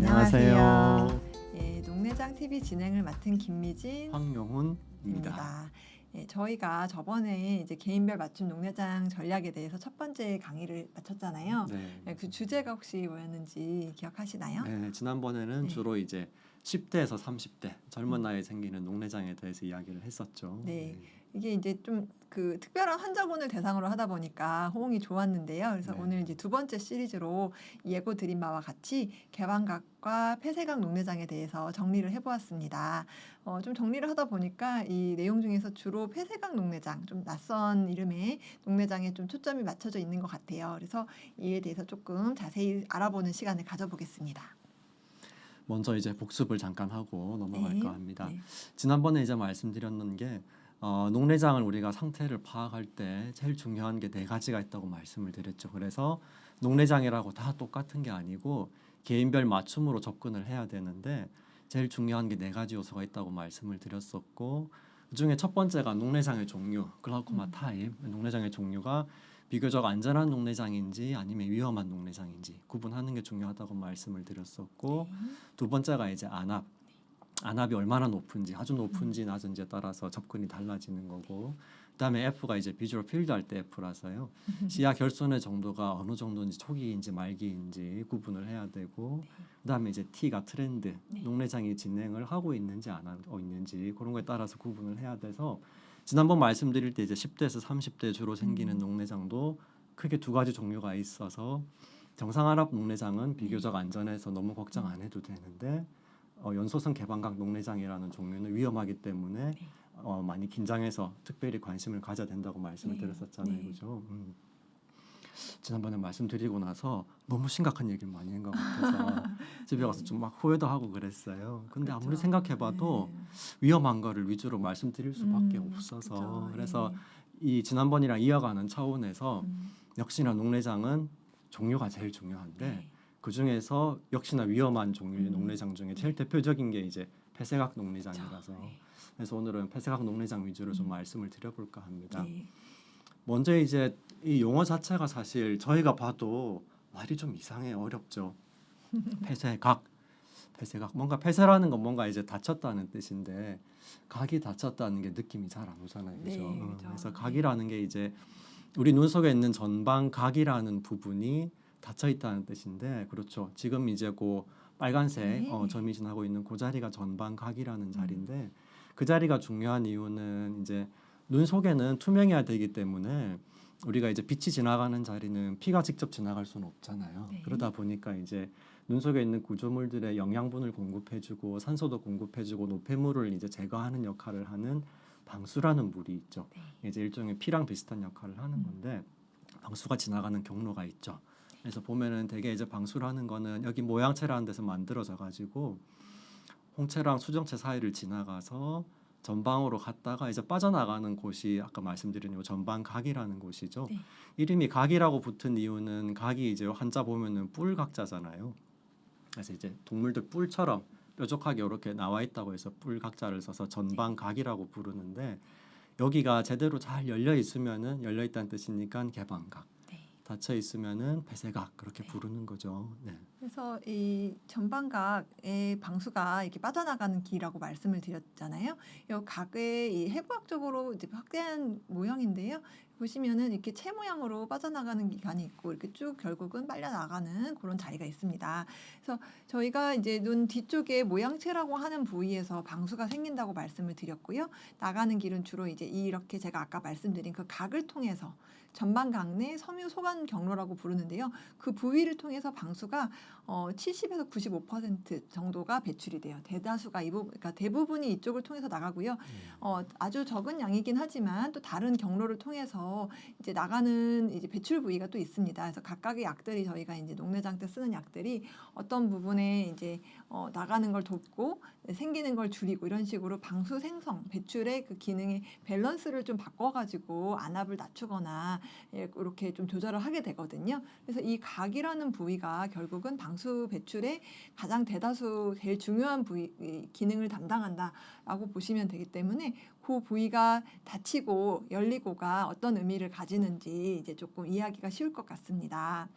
안녕하세요. 예, 농내장 TV 진행을 맡은 김미진 황용훈입니다. 예, 저희가 저번에 이제 개인별 맞춤 농내장 전략에 대해서 첫 번째 강의를 마쳤잖아요. 네. 예, 그 주제가 혹시 뭐였는지 기억하시나요? 네, 지난번에는 네. 주로 이제 10대에서 30대 젊은 나이에 생기는 농내장에 대해서 이야기를 했었죠. 네. 이게 이제 좀 그 특별한 환자군을 대상으로 하다 보니까 호응이 좋았는데요. 그래서 네. 오늘 이제 두 번째 시리즈로 예고 드린 바와 같이 개방각과 폐쇄각 농내장에 대해서 정리를 해보았습니다. 좀 정리를 하다 보니까 이 내용 중에서 주로 폐쇄각 농내장, 좀 낯선 이름의 농내장에 좀 초점이 맞춰져 있는 것 같아요. 그래서 이에 대해서 조금 자세히 알아보는 시간을 가져보겠습니다. 먼저 이제 복습을 잠깐 하고 넘어갈까 합니다. 네. 지난번에 이제 말씀드렸는 게 농내장을 우리가 상태를 파악할 때 제일 중요한 게 네 가지가 있다고 말씀을 드렸죠. 그래서 농내장이라고 다 똑같은 게 아니고 개인별 맞춤으로 접근을 해야 되는데 제일 중요한 게 네 가지 요소가 있다고 말씀을 드렸었고 그중에 첫 번째가 농내장의 종류, 글라우코마 타입. 농내장의 종류가 비교적 안전한 농내장인지 아니면 위험한 농내장인지 구분하는 게 중요하다고 말씀을 드렸었고 두 번째가 이제 안압이 얼마나 높은지, 아주 높은지 낮은지에 따라서 접근이 달라지는 거고, 그다음에 F가 이제 비주얼 필드 할 때 F라서요. 시야 결손의 정도가 어느 정도인지 초기인지 말기인지 구분을 해야 되고, 그다음에 이제 T가 트렌드, 농내장이 진행을 하고 있는지 안 하고 있는지 그런 거에 따라서 구분을 해야 돼서 지난번 말씀드릴 때 이제 10대에서 30대 주로 생기는 농내장도 크게 두 가지 종류가 있어서 정상안압 농내장은 비교적 안전해서 너무 걱정 안 해도 되는데 연소성 개방각 농내장이라는 종류는 위험하기 때문에 많이 긴장해서 특별히 관심을 가져야 된다고 말씀을 드렸었잖아요. 그죠? 지난번에 말씀드리고 나서 너무 심각한 얘기를 많이 한 것 같아서 집에 가서 좀 막 후회도 하고 그랬어요. 근데 아무리 생각해봐도 위험한 거를 위주로 말씀드릴 수밖에 없어서 그래서 이 지난번이랑 이어가는 차원에서 역시나 농내장은 종류가 제일 중요한데 그 중에서 역시나 위험한 종류의 농내장 중에 제일 대표적인 게 이제 폐쇄각 농내장이라서 그래서 오늘은 폐쇄각 농내장 위주로 좀 말씀을 드려볼까 합니다. 먼저 이제 이 용어 자체가 사실 저희가 봐도 말이 좀 이상해 어렵죠. 폐쇄각 뭔가 폐쇄라는 건 뭔가 이제 닫혔다는 뜻인데 각이 닫혔다는 게 느낌이 잘 안 오잖아요. 그죠? 그래서 각이라는 게 이제 우리 눈 속에 있는 전방각이라는 부분이 닫혀 있다는 뜻인데 그렇죠. 지금 이제 그 빨간색 점이 지나고 있는 그 자리가 전방각이라는 자리인데 그 자리가 중요한 이유는 이제 눈 속에는 투명해야 되기 때문에 우리가 이제 빛이 지나가는 자리는 피가 직접 지나갈 수는 없잖아요. 그러다 보니까 이제 눈 속에 있는 구조물들의 영양분을 공급해주고 산소도 공급해주고 노폐물을 이제 제거하는 역할을 하는 방수라는 물이 있죠. 이제 일종의 피랑 비슷한 역할을 하는 건데 방수가 지나가는 경로가 있죠. 그래서 보면은 되게 이제 방수라는 거는 여기 모양체라는 데서 만들어져 가지고 홍채랑 수정체 사이를 지나가서 전방으로 갔다가 이제 빠져나가는 곳이 아까 말씀드린 요 전방각이라는 곳이죠. 이름이 각이라고 붙은 이유는 각이 이제 한자 보면은 뿔각자잖아요. 그래서 이제 동물들 뿔처럼 뾰족하게 이렇게 나와 있다고 해서 뿔각자를 써서 전방각이라고 부르는데 여기가 제대로 잘 열려 있으면은 열려 있다는 뜻이니까 개방각. 닫혀 있으면은 폐쇄각 그렇게 부르는 거죠. 그래서 이 전방각의 방수가 이렇게 빠져나가는 길이라고 말씀을 드렸잖아요. 이 각의 이 해부학적으로 이제 확대한 모형인데요. 보시면은 이렇게 채 모양으로 빠져나가는 기관이 있고 이렇게 쭉 결국은 빨려 나가는 그런 자리가 있습니다. 그래서 저희가 이제 눈 뒤쪽에 모양체라고 하는 부위에서 방수가 생긴다고 말씀을 드렸고요. 나가는 길은 주로 이제 이렇게 제가 아까 말씀드린 그 각을 통해서 전방각 내 섬유 소관 경로라고 부르는데요. 그 부위를 통해서 방수가 70에서 95% 정도가 배출이 돼요. 대다수가 그러니까 대부분이 이쪽을 통해서 나가고요. 아주 적은 양이긴 하지만 또 다른 경로를 통해서 이제 나가는 이제 배출 부위가 또 있습니다. 그래서 각각의 약들이 저희가 이제 농내장 때 쓰는 약들이 어떤 부분에 이제 나가는 걸 돕고 생기는 걸 줄이고 이런 식으로 방수 생성, 배출의 그 기능의 밸런스를 좀 바꿔가지고 안압을 낮추거나 이렇게 좀 조절을 하게 되거든요. 그래서 이 각이라는 부위가 결국은 방수 배출의 가장 대다수 제일 중요한 부위 기능을 담당한다라고 보시면 되기 때문에 그 부위가 닫히고 열리고가 어떤 의미를 가지는지 이제 조금 이해하기가 쉬울 것 같습니다.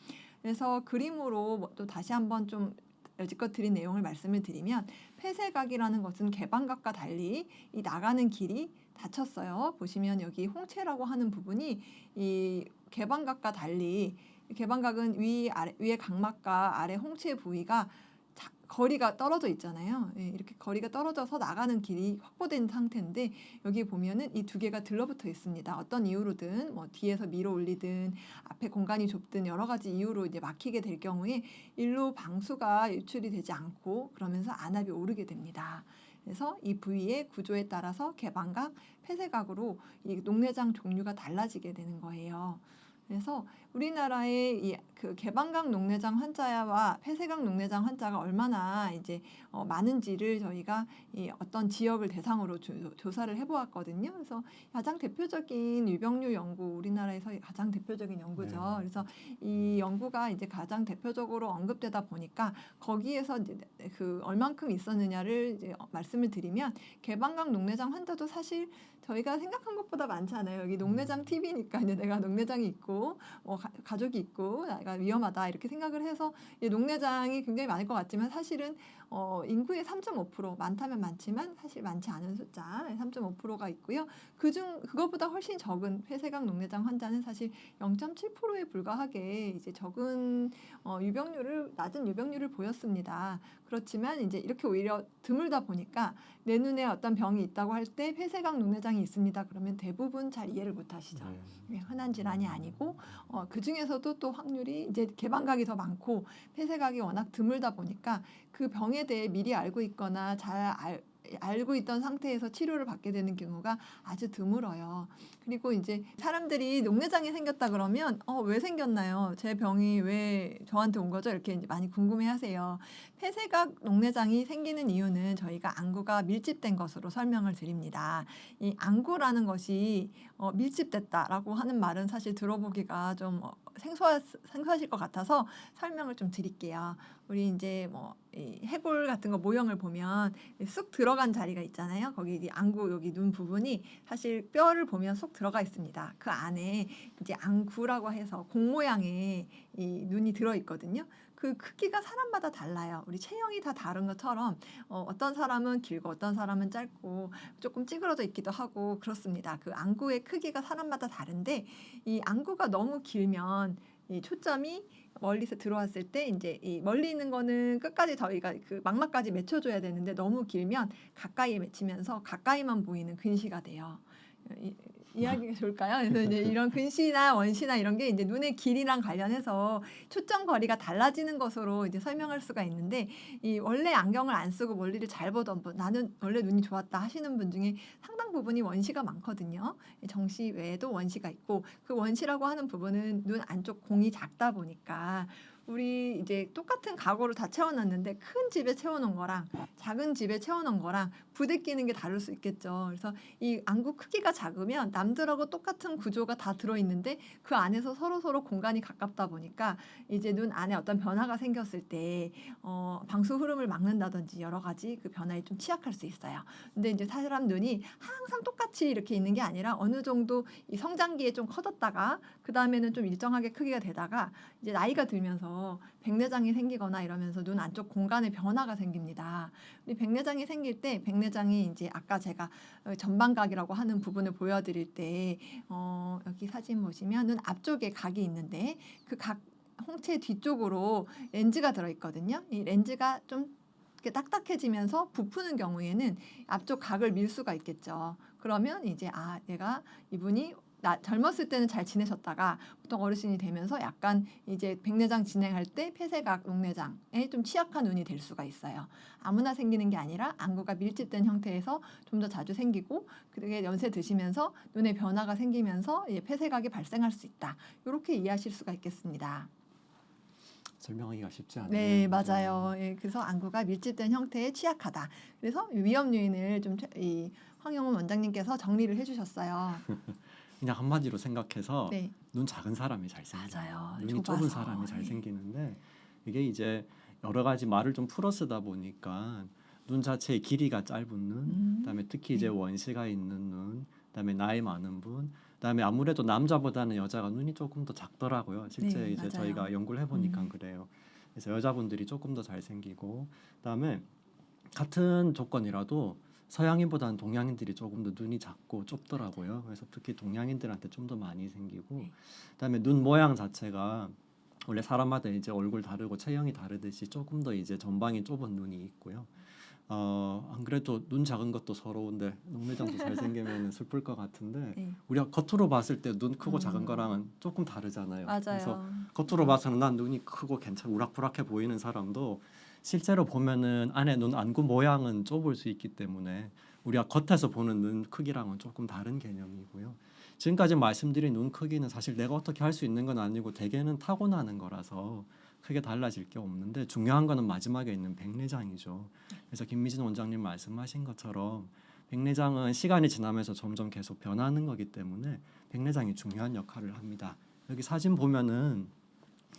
그래서 그림으로 또 다시 한번 좀 여지껏 드린 내용을 말씀을 드리면 폐쇄각이라는 것은 개방각과 달리 이 나가는 길이 닫혔어요. 보시면 여기 홍채라고 하는 부분이 이 개방각과 달리 개방각은 위에 각막과 아래 홍채 부위가 거리가 떨어져 있잖아요. 예, 이렇게 거리가 떨어져서 나가는 길이 확보된 상태인데 여기 보면은 이 두 개가 들러붙어 있습니다. 어떤 이유로든 뭐 뒤에서 밀어 올리든 앞에 공간이 좁든 여러 가지 이유로 이제 막히게 될 경우에 일로 방수가 유출이 되지 않고 그러면서 안압이 오르게 됩니다. 그래서 이 부위의 구조에 따라서 개방각, 폐쇄각으로 이 녹내장 종류가 달라지게 되는 거예요. 그래서 우리나라의 그 개방각 녹내장 환자와 폐쇄각 녹내장 환자가 얼마나 이제 많은지를 저희가 이 어떤 지역을 대상으로 조사를 해보았거든요. 그래서 가장 대표적인 유병률 연구, 우리나라에서 가장 대표적인 연구죠. 네. 그래서 이 연구가 이제 가장 대표적으로 언급되다 보니까 거기에서 이제 그 얼만큼 있었느냐를 이제 말씀을 드리면 개방각 녹내장 환자도 사실 저희가 생각한 것보다 많지 않아요. 여기 녹내장 TV니까 이제 내가 녹내장이 있고 가족이 있고 내가 위험하다 이렇게 생각을 해서 녹내장이 굉장히 많을 것 같지만 사실은 인구의 3.5% 많다면 많지만 사실 많지 않은 숫자 3.5%가 있고요. 그것보다 훨씬 적은 폐쇄각 녹내장 환자는 사실 0.7%에 불과하게 이제 적은 낮은 유병률을 보였습니다. 그렇지만 이제 이렇게 오히려 드물다 보니까 내 눈에 어떤 병이 있다고 할 때 폐쇄각 녹내장이 있습니다. 그러면 대부분 잘 이해를 못 하시죠. 흔한 질환이 아니고 그 중에서도 또 확률이 이제 개방각이 더 많고 폐쇄각이 워낙 드물다 보니까 그 병에 대해 미리 알고 있거나 알고 있던 상태에서 치료를 받게 되는 경우가 아주 드물어요. 그리고 이제 사람들이 녹내장이 생겼다 그러면 왜 생겼나요? 제 병이 왜 저한테 온 거죠? 이렇게 이제 많이 궁금해하세요. 폐쇄각 녹내장이 생기는 이유는 저희가 안구가 밀집된 것으로 설명을 드립니다. 이 안구라는 것이 밀집됐다라고 하는 말은 사실 들어보기가 좀 생소하실 것 같아서 설명을 좀 드릴게요. 우리 이제 이 해골 같은 거 모형을 보면 쑥 들어간 자리가 있잖아요. 거기 이 안구 여기 눈 부분이 사실 뼈를 보면 쏙 들어가 있습니다. 그 안에 이제 안구라고 해서 공 모양의 이 눈이 들어 있거든요. 그 크기가 사람마다 달라요. 우리 체형이 다 다른 것처럼 어떤 사람은 길고 어떤 사람은 짧고 조금 찌그러져 있기도 하고 그렇습니다. 그 안구의 크기가 사람마다 다른데 이 안구가 너무 길면 이 초점이 멀리서 들어왔을 때 이제 이 멀리 있는 거는 끝까지 저희가 그 망막까지 맺혀줘야 되는데 너무 길면 가까이에 맺히면서 가까이만 보이는 근시가 돼요. 이야기가 좋을까요? 그래서 이제 이런 근시나 원시나 이런 게 이제 눈의 길이랑 관련해서 초점 거리가 달라지는 것으로 이제 설명할 수가 있는데 이 원래 안경을 안 쓰고 멀리를 잘 보던 분, 나는 원래 눈이 좋았다 하시는 분 중에 상당 부분이 원시가 많거든요. 정시 외에도 원시가 있고 그 원시라고 하는 부분은 눈 안쪽 공이 작다 보니까 우리 이제 똑같은 가구를 다 채워놨는데 큰 집에 채워놓은 거랑 작은 집에 채워놓은 거랑 부대끼는 게 다를 수 있겠죠. 그래서 이 안구 크기가 작으면 남들하고 똑같은 구조가 다 들어있는데 그 안에서 서로 공간이 가깝다 보니까 이제 눈 안에 어떤 변화가 생겼을 때 방수 흐름을 막는다든지 여러 가지 그 변화에 좀 취약할 수 있어요. 근데 이제 사람 눈이 항상 똑같이 이렇게 있는 게 아니라 어느 정도 이 성장기에 좀 커졌다가 그 다음에는 좀 일정하게 크기가 되다가 이제 나이가 들면서 백내장이 생기거나 이러면서 눈 안쪽 공간에 변화가 생깁니다. 우리 백내장이 생길 때 백내장이 이제 아까 제가 전방각이라고 하는 부분을 보여드릴 때 여기 사진 보시면 눈 앞쪽에 각이 있는데 그 각 홍채 뒤쪽으로 렌즈가 들어있거든요. 이 렌즈가 좀 이렇게 딱딱해지면서 부푸는 경우에는 앞쪽 각을 밀 수가 있겠죠. 그러면 이제 내가 이분이 젊었을 때는 잘 지내셨다가 보통 어르신이 되면서 약간 이제 백내장 진행할 때 폐쇄각 녹내장에 좀 취약한 눈이 될 수가 있어요. 아무나 생기는 게 아니라 안구가 밀집된 형태에서 좀 더 자주 생기고 그게 연세 드시면서 눈에 변화가 생기면서 폐쇄각이 발생할 수 있다. 이렇게 이해하실 수가 있겠습니다. 설명하기가 쉽지 않네요. 네, 맞아요. 예, 그래서 안구가 밀집된 형태에 취약하다. 그래서 위험 요인을 좀 이 황영훈 원장님께서 정리를 해주셨어요. 그냥 한마디로 생각해서 네. 눈 작은 사람이 잘생겨요. 맞아요. 눈이 좁아서. 좁은 사람이 잘생기는데 이게 이제 여러 가지 말을 좀 풀어 쓰다 보니까 눈 자체의 길이가 짧은 눈, 그다음에 특히 이제 네. 원시가 있는 눈, 그다음에 나이 많은 분, 그다음에 아무래도 남자보다는 여자가 눈이 조금 더 작더라고요. 실제 네, 이제 맞아요. 저희가 연구를 해보니까 그래요. 그래서 여자분들이 조금 더 잘생기고 그다음에 같은 조건이라도 서양인보다는 동양인들이 조금 더 눈이 작고 좁더라고요. 그래서 특히 동양인들한테 좀 더 많이 생기고 그다음에 눈 모양 자체가 원래 사람마다 이제 얼굴 다르고 체형이 다르듯이 조금 더 이제 전방이 좁은 눈이 있고요. 안 그래도 눈 작은 것도 서러운데 녹내장도 잘생기면 슬플 것 같은데 네. 우리가 겉으로 봤을 때 눈 크고 작은 거랑은 조금 다르잖아요. 그래서 맞아요. 겉으로 봐서는 난 눈이 크고 괜찮고 우락부락해 보이는 사람도 실제로 보면은 안에 눈 안구 모양은 좁을 수 있기 때문에 우리가 겉에서 보는 눈 크기랑은 조금 다른 개념이고요. 지금까지 말씀드린 눈 크기는 사실 내가 어떻게 할 수 있는 건 아니고 대개는 타고나는 거라서 크게 달라질 게 없는데 중요한 거는 마지막에 있는 백내장이죠. 그래서 김미진 원장님 말씀하신 것처럼 백내장은 시간이 지나면서 점점 계속 변하는 거기 때문에 백내장이 중요한 역할을 합니다. 여기 사진 보면은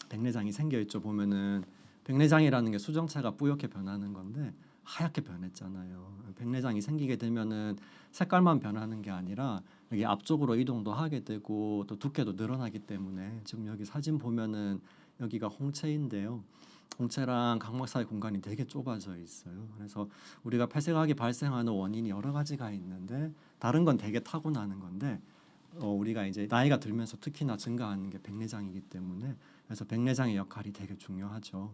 백내장이 생겨 있죠. 보면은 백내장이라는 게 수정체가 뿌옇게 변하는 건데 하얗게 변했잖아요. 백내장이 생기게 되면은 색깔만 변하는 게 아니라 여기 앞쪽으로 이동도 하게 되고 또 두께도 늘어나기 때문에 지금 여기 사진 보면은 여기가 홍채인데요. 홍채랑 각막 사이 공간이 되게 좁아져 있어요. 그래서 우리가 폐색악이 발생하는 원인이 여러 가지가 있는데 다른 건 되게 타고나는 건데 우리가 이제 나이가 들면서 특히나 증가하는 게 백내장이기 때문에 그래서 백내장의 역할이 되게 중요하죠.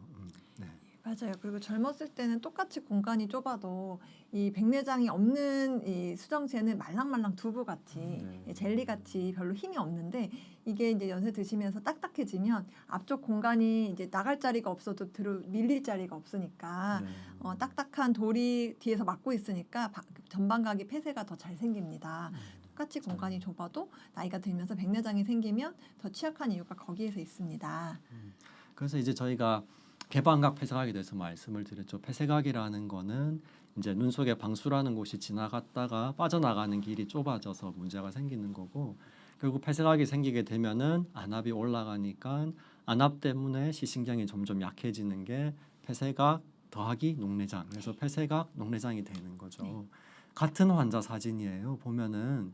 네. 맞아요. 그리고 젊었을 때는 똑같이 공간이 좁아도 이 백내장이 없는 이 수정체는 말랑말랑 두부같이 네. 젤리같이 별로 힘이 없는데 이게 이제 연세 드시면서 딱딱해지면 앞쪽 공간이 이제 나갈 자리가 없어도 밀릴 자리가 없으니까 네. 딱딱한 돌이 뒤에서 막고 있으니까 전방각이 폐쇄가 더 잘 생깁니다. 똑같이 공간이 좁아도 나이가 들면서 백내장이 생기면 더 취약한 이유가 거기에서 있습니다. 그래서 이제 저희가 개방각 폐색악에 대해서 말씀을 드렸죠. 폐색악이라는 거는 이제 눈 속에 방수라는 곳이 지나갔다가 빠져나가는 길이 좁아져서 문제가 생기는 거고 결국 폐색악이 생기게 되면은 안압이 올라가니까 안압 때문에 시신경이 점점 약해지는 게 폐색악 더하기 녹내장. 그래서 폐색악 녹내장이 되는 거죠. 네. 같은 환자 사진이에요. 보면은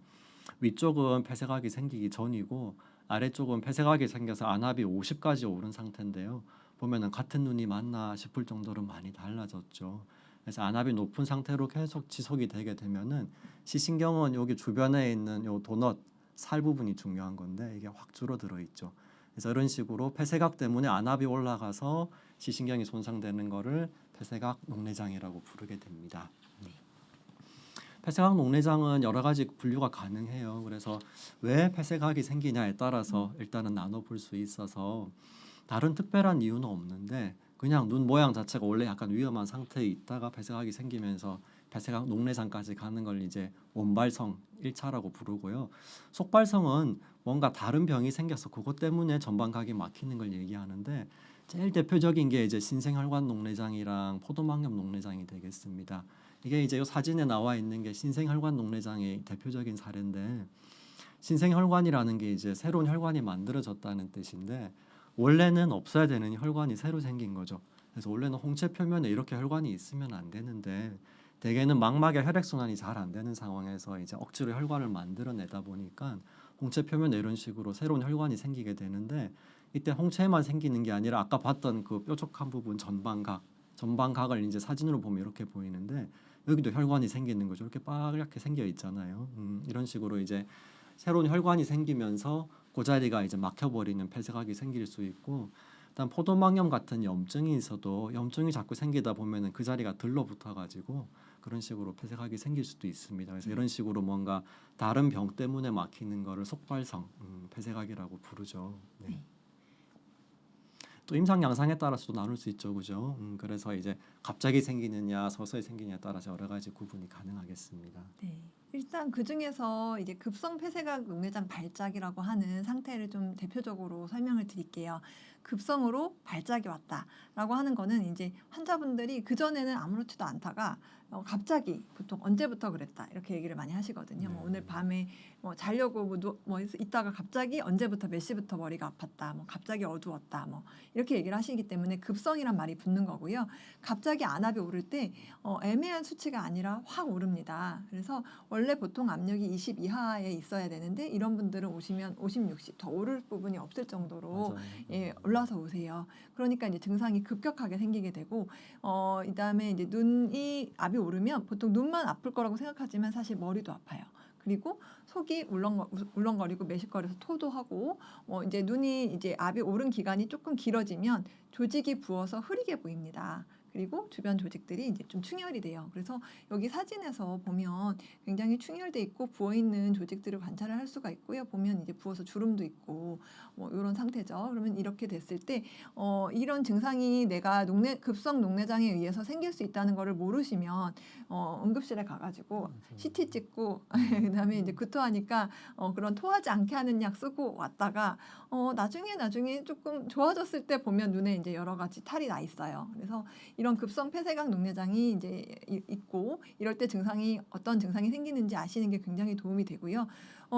위쪽은 폐색악이 생기기 전이고 아래쪽은 폐색악이 생겨서 안압이 50까지 오른 상태인데요. 보면은 같은 눈이 맞나 싶을 정도로 많이 달라졌죠. 그래서 안압이 높은 상태로 계속 지속이 되게 되면은 시신경은 여기 주변에 있는 요 도넛 살 부분이 중요한 건데 이게 확 줄어들어 있죠. 그래서 이런 식으로 폐색악 때문에 안압이 올라가서 시신경이 손상되는 거를 폐색악 녹내장이라고 부르게 됩니다. 폐색악 녹내장은 여러 가지 분류가 가능해요. 그래서 왜 폐색악이 생기냐에 따라서 일단은 나눠볼 수 있어서 다른 특별한 이유는 없는데 그냥 눈 모양 자체가 원래 약간 위험한 상태에 있다가 폐색악이 생기면서 폐색악 녹내장까지 가는 걸 이제 원발성 1차라고 부르고요. 속발성은 뭔가 다른 병이 생겨서 그것 때문에 전방각이 막히는 걸 얘기하는데 제일 대표적인 게 이제 신생혈관 녹내장이랑 포도막염 녹내장이 되겠습니다. 이게 이제 이 사진에 나와 있는 게 신생혈관 녹내장의 대표적인 사례인데 신생혈관이라는 게 이제 새로운 혈관이 만들어졌다는 뜻인데 원래는 없어야 되는 혈관이 새로 생긴 거죠. 그래서 원래는 홍채 표면에 이렇게 혈관이 있으면 안 되는데 대개는 망막에 혈액 순환이 잘 안 되는 상황에서 이제 억지로 혈관을 만들어내다 보니까 홍채 표면에 이런 식으로 새로운 혈관이 생기게 되는데 이때 홍채만 생기는 게 아니라 아까 봤던 그 뾰족한 부분 전방각을 이제 사진으로 보면 이렇게 보이는데 여기도 혈관이 생기는 거죠. 이렇게 빨갛게 생겨 있잖아요. 이런 식으로 이제 새로운 혈관이 생기면서 그 자리가 이제 막혀버리는 폐색악이 생길 수 있고, 일단 포도막염 같은 염증이 있어도 염증이 자꾸 생기다 보면은 그 자리가 들러붙어가지고 그런 식으로 폐색악이 생길 수도 있습니다. 그래서 이런 식으로 뭔가 다른 병 때문에 막히는 거를 속발성 폐색악이라고 부르죠. 네. 또 임상 양상에 따라서도 나눌 수 있죠, 그죠? 그래서 이제 갑자기 생기느냐, 서서히 생기느냐에 따라서 여러 가지 구분이 가능하겠습니다. 네. 일단 그 중에서 이제 급성 폐쇄각 녹내장 발작이라고 하는 상태를 좀 대표적으로 설명을 드릴게요. 급성으로 발작이 왔다라고 하는 거는 이제 환자분들이 그전에는 아무렇지도 않다가 갑자기 보통 언제부터 그랬다 이렇게 얘기를 많이 하시거든요. 뭐 네. 오늘 밤에 자려고 있다가 갑자기 언제부터 몇 시부터 머리가 아팠다, 뭐 갑자기 어두웠다, 뭐 이렇게 얘기를 하시기 때문에 급성이란 말이 붙는 거고요. 갑자기 안압이 오를 때 애매한 수치가 아니라 확 오릅니다. 그래서 원래 보통 압력이 20 이하에 있어야 되는데 이런 분들은 오시면 50, 60 더 오를 부분이 없을 정도로 맞아요. 올라 올라서 오세요. 그러니까 이제 증상이 급격하게 생기게 되고 이다음에 이제 눈이 압이 오르면 보통 눈만 아플 거라고 생각하지만 사실 머리도 아파요. 그리고 속이 울렁거리고 매실거려서 토도 하고 이제 눈이 이제 압이 오른 기간이 조금 길어지면 조직이 부어서 흐리게 보입니다. 그리고 주변 조직들이 이제 좀 충혈이 돼요. 그래서 여기 사진에서 보면 굉장히 충혈돼 있고 부어 있는 조직들을 관찰을 할 수가 있고요. 보면 이제 부어서 주름도 있고 이런 상태죠. 그러면 이렇게 됐을 때 이런 증상이 내가 급성 녹내장에 의해서 생길 수 있다는 거를 모르시면 응급실에 가가지고 CT 찍고 그다음에 이제 구토하니까 그런 토하지 않게 하는 약 쓰고 왔다가 나중에 조금 좋아졌을 때 보면 눈에 이제 여러 가지 탈이 나 있어요. 그래서 이런 급성 폐쇄각 녹내장이 이제 있고 이럴 때 어떤 증상이 생기는지 아시는 게 굉장히 도움이 되고요.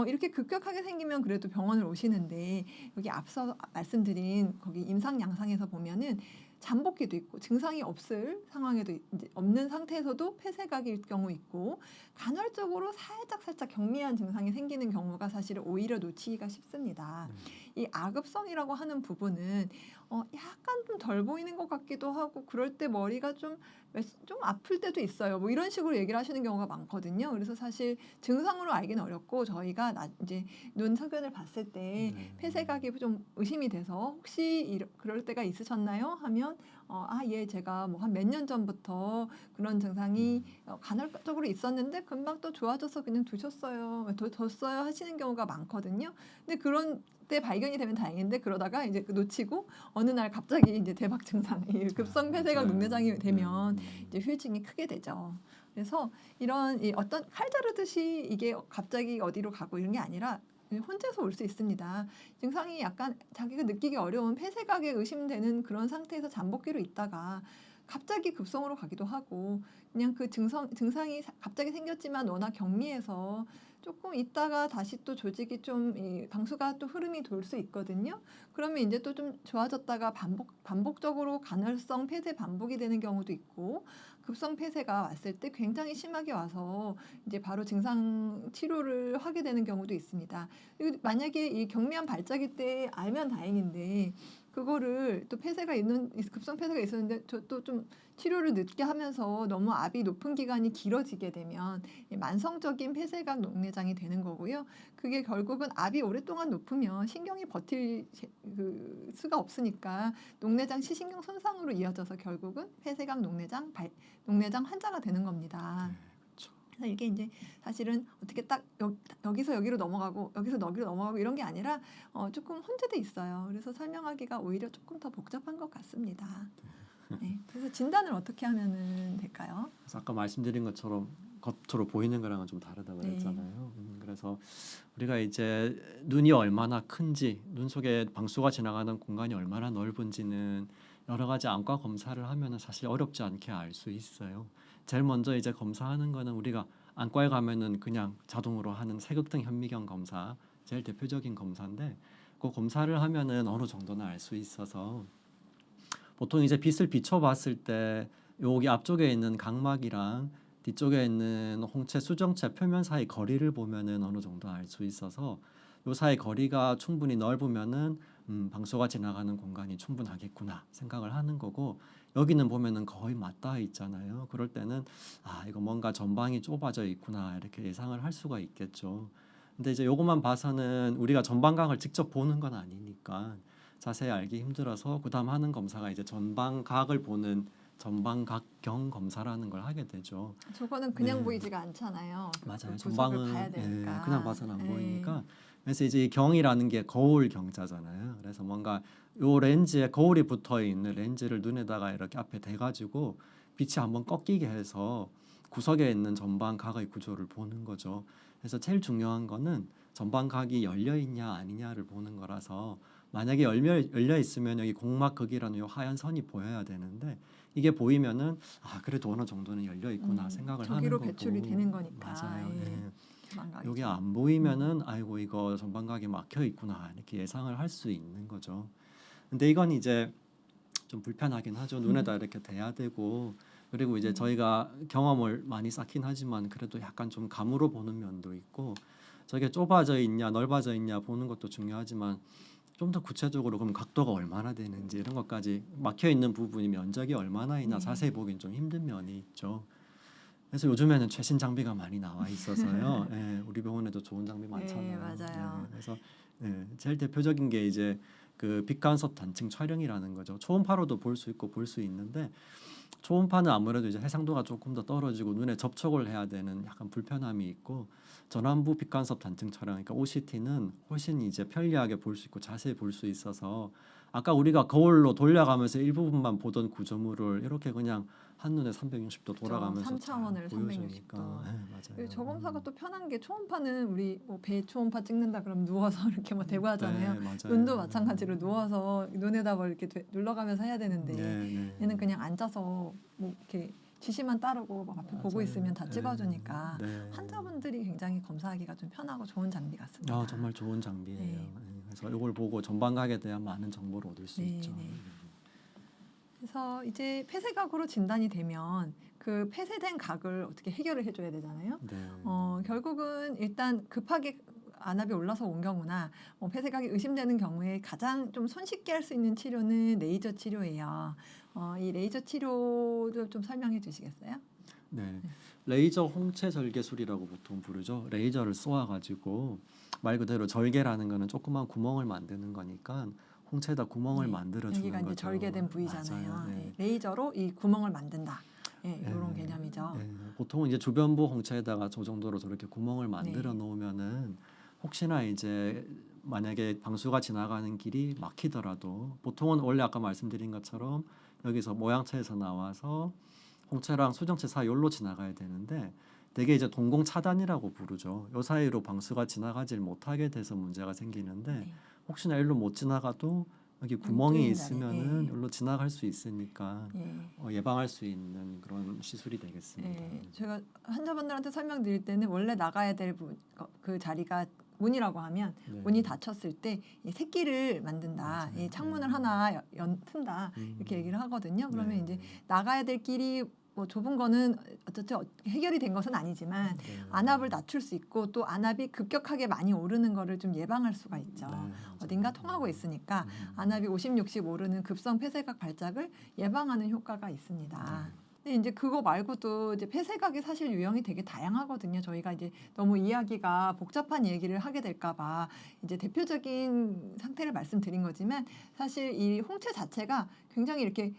이렇게 급격하게 생기면 그래도 병원을 오시는데 여기 앞서 말씀드린 거기 임상 양상에서 보면은 잠복기도 있고 증상이 없을 상황에도 이제 없는 상태에서도 폐쇄각일 경우 있고 간헐적으로 살짝 경미한 증상이 생기는 경우가 사실은 오히려 놓치기가 쉽습니다. 이 아급성이라고 하는 부분은 약간 좀 덜 보이는 것 같기도 하고 그럴 때 머리가 좀 아플 때도 있어요. 뭐 이런 식으로 얘기를 하시는 경우가 많거든요. 그래서 사실 증상으로 알기는 어렵고 저희가 이제 눈 소견을 봤을 때 폐쇄각이 좀 의심이 돼서 혹시 그럴 때가 있으셨나요? 하면 예, 제가 뭐 한 몇 년 전부터 그런 증상이 간헐적으로 있었는데 금방 또 좋아져서 그냥 뒀어요 하시는 경우가 많거든요. 근데 그런 때 발견이 되면 다행인데 그러다가 이제 놓치고 어느 날 갑자기 이제 대박 증상, 이 급성 폐쇄각 녹내장이 되면 이제 후유증이 크게 되죠. 그래서 이런 어떤 칼 자르듯이 이게 갑자기 어디로 가고 이런 게 아니라 혼자서 올 수 있습니다. 증상이 약간 자기가 느끼기 어려운 폐쇄각에 의심되는 그런 상태에서 잠복기로 있다가 갑자기 급성으로 가기도 하고 그냥 그 증상이 갑자기 생겼지만 워낙 경미해서 조금 있다가 다시 또 조직이 이 방수가 또 흐름이 돌 수 있거든요. 그러면 이제 또 좀 좋아졌다가 반복적으로 간헐성 폐쇄 반복이 되는 경우도 있고 급성 폐쇄가 왔을 때 굉장히 심하게 와서 이제 바로 증상 치료를 하게 되는 경우도 있습니다. 그리고 만약에 이 경미한 발작일 때 알면 다행인데 그거를 또 급성 폐쇄가 있었는데 저 또 좀 치료를 늦게 하면서 너무 압이 높은 기간이 길어지게 되면 만성적인 폐쇄각 녹내장이 되는 거고요. 그게 결국은 압이 오랫동안 높으면 신경이 버틸 수가 없으니까 녹내장 시신경 손상으로 이어져서 결국은 폐쇄각 녹내장 환자가 되는 겁니다. 그래서 이게 이제 사실은 어떻게 딱 여기서 여기로 넘어가고 여기서 여기로 넘어가고 이런 게 아니라 조금 혼재돼 있어요. 그래서 설명하기가 오히려 조금 더 복잡한 것 같습니다. 네, 그래서 진단을 어떻게 하면은 될까요? 그래서 아까 말씀드린 것처럼 겉으로 보이는 거랑은 좀 다르다고 그랬잖아요. 그래서 우리가 이제 눈이 얼마나 큰지, 눈 속에 방수가 지나가는 공간이 얼마나 넓은지는 여러 가지 안과 검사를 하면은 사실 어렵지 않게 알 수 있어요. 제일 먼저 이제 검사하는 거는 우리가 안과에 가면은 그냥 자동으로 하는 색극등 현미경 검사, 제일 대표적인 검사인데 그 검사를 하면은 어느 정도는 알 수 있어서 보통 이제 빛을 비춰봤을 때 여기 앞쪽에 있는 각막이랑 뒤쪽에 있는 홍채 수정체 표면 사이 거리를 보면은 어느 정도 알 수 있어서 요 사이 거리가 충분히 넓으면은 방수가 지나가는 공간이 충분하겠구나 생각을 하는 거고 여기는 보면은 거의 맞닿아 있잖아요. 그럴 때는 이거 뭔가 전방이 좁아져 있구나 이렇게 예상을 할 수가 있겠죠. 근데 이제 요것만 봐서는 우리가 전방각을 직접 보는 건 아니니까 자세히 알기 힘들어서 그다음 하는 검사가 이제 전방각을 보는 전방각경 검사라는 걸 하게 되죠. 저거는 그냥 보이지가 않잖아요. 맞아요. 구석을 전방은 봐야 되니까. 그냥 봐서는 안 네. 보이니까. 그래서 이제 이 경이라는 게 거울 경자잖아요. 그래서 뭔가 요 렌즈에 거울이 붙어 있는 렌즈를 눈에다가 이렇게 앞에 대가지고 빛이 한번 꺾이게 해서 구석에 있는 전방각의 구조를 보는 거죠. 그래서 제일 중요한 거는 전방각이 열려 있냐 아니냐를 보는 거라서 만약에 열려 있으면 여기 공막극이라는 요 하얀 선이 보여야 되는데 이게 보이면은 그래도 어느 정도는 열려 있구나 생각을 하는 저기로 거고. 배출이 되는 거니까. 맞아요. 전방각이죠. 여기 안 보이면은 아이고 이거 전방각이 막혀 있구나 이렇게 예상을 할 수 있는 거죠. 근데 이건 이제 좀 불편하긴 하죠. 눈에다 이렇게 대야 되고 그리고 이제 저희가 경험을 많이 쌓긴 하지만 그래도 약간 좀 감으로 보는 면도 있고 저게 좁아져 있냐 넓어져 있냐 보는 것도 중요하지만 좀 더 구체적으로 그럼 각도가 얼마나 되는지 이런 것까지 막혀 있는 부분이 면적이 얼마나 있나 네. 자세히 보긴 좀 힘든 면이 있죠. 그래서 요즘에는 최신 장비가 많이 나와 있어서요. 예, 우리 병원에도 좋은 장비 네, 많잖아요. 맞아요. 그래서 제일 대표적인 게 이제 그 빛간섭 단층 촬영이라는 거죠. 초음파로도 볼 수 있고 볼 수 있는데 초음파는 아무래도 이제 해상도가 조금 더 떨어지고 눈에 접촉을 해야 되는 약간 불편함이 있고 전완부 빛간섭 단층 촬영, 그러니까 OCT는 훨씬 이제 편리하게 볼 수 있고 자세히 볼 수 있어서 아까 우리가 거울로 돌려가면서 일부분만 보던 구조물을 이렇게 그냥 한눈에 360도 돌아가면서 잘 3차원을 보여주니까 360도. 맞아요. 저 검사가 또 편한 게 초음파는 우리 뭐 배 초음파 찍는다 그러면 누워서 이렇게 뭐 대고 하잖아요. 네, 맞아요. 눈도 마찬가지로 누워서 눈에다 뭘 이렇게 눌러가면서 해야 되는데 네. 얘는 그냥 앉아서 뭐 이렇게 지시만 따르고 막 앞에 보고 맞아요. 있으면 다 찍어주니까 네. 환자분들이 굉장히 검사하기가 좀 편하고 좋은 장비 같습니다. 정말 좋은 장비예요. 네. 그래서 이걸 보고 전방각에 대한 많은 정보를 얻을 수 네, 있죠. 네. 그래서 이제 폐쇄각으로 진단이 되면 그 폐쇄된 각을 어떻게 해결을 해줘야 되잖아요. 네. 결국은 일단 급하게 안압이 올라서 온 경우나 폐쇄각이 의심되는 경우에 가장 좀 손쉽게 할 수 있는 치료는 레이저 치료예요. 이 레이저 치료도 좀 설명해 주시겠어요? 네. 레이저 홍채 절개술이라고 보통 부르죠. 레이저를 쏘아가지고 말 그대로 절개라는 거는 조그만 구멍을 만드는 거니까 홍채에다 구멍을 네. 만들어 여기가 주는 이제 거죠. 절개된 부위잖아요. 맞아요. 네. 레이저로 이 구멍을 만든다. 이런 네. 개념이죠. 보통은 이제 주변부 홍채에다가 저 정도로 저렇게 구멍을 만들어 네. 놓으면은 혹시나 이제 만약에 방수가 지나가는 길이 막히더라도 보통은 원래 아까 말씀드린 것처럼 여기서 모양체에서 나와서 홍채랑 수정체 사이 로 지나가야 되는데 되게 이제 동공 차단이라고 부르죠. 요 사이로 방수가 지나가질 못하게 돼서 문제가 생기는데 네. 혹시나 일로 못 지나가도 여기 구멍이 뚫린 있으면은 자리. 일로 지나갈 수 있으니까 예. 예방할 수 있는 그런 시술이 되겠습니다. 제가 환자분들한테 설명드릴 때는 원래 나가야 될 그 자리가 문이라고 하면 네. 문이 닫혔을 때 이 새끼를 만든다. 맞아요. 이 창문을 하나 튼다. 이렇게 얘기를 하거든요. 그러면 이제 나가야 될 길이 뭐 좁은 거는 어쨌든 해결이 된 것은 아니지만 안압을 낮출 수 있고 또 안압이 급격하게 많이 오르는 거를 좀 예방할 수가 있죠. 어딘가 통하고 있으니까 안압이 50, 60 오르는 급성 폐쇄각 발작을 예방하는 효과가 있습니다. 근데 이제 그거 말고도 이제 폐쇄각이 사실 유형이 되게 다양하거든요. 저희가 이제 너무 이야기가 복잡한 얘기를 하게 될까봐 이제 대표적인 상태를 말씀드린 거지만 사실 이 홍채 자체가 굉장히 이렇게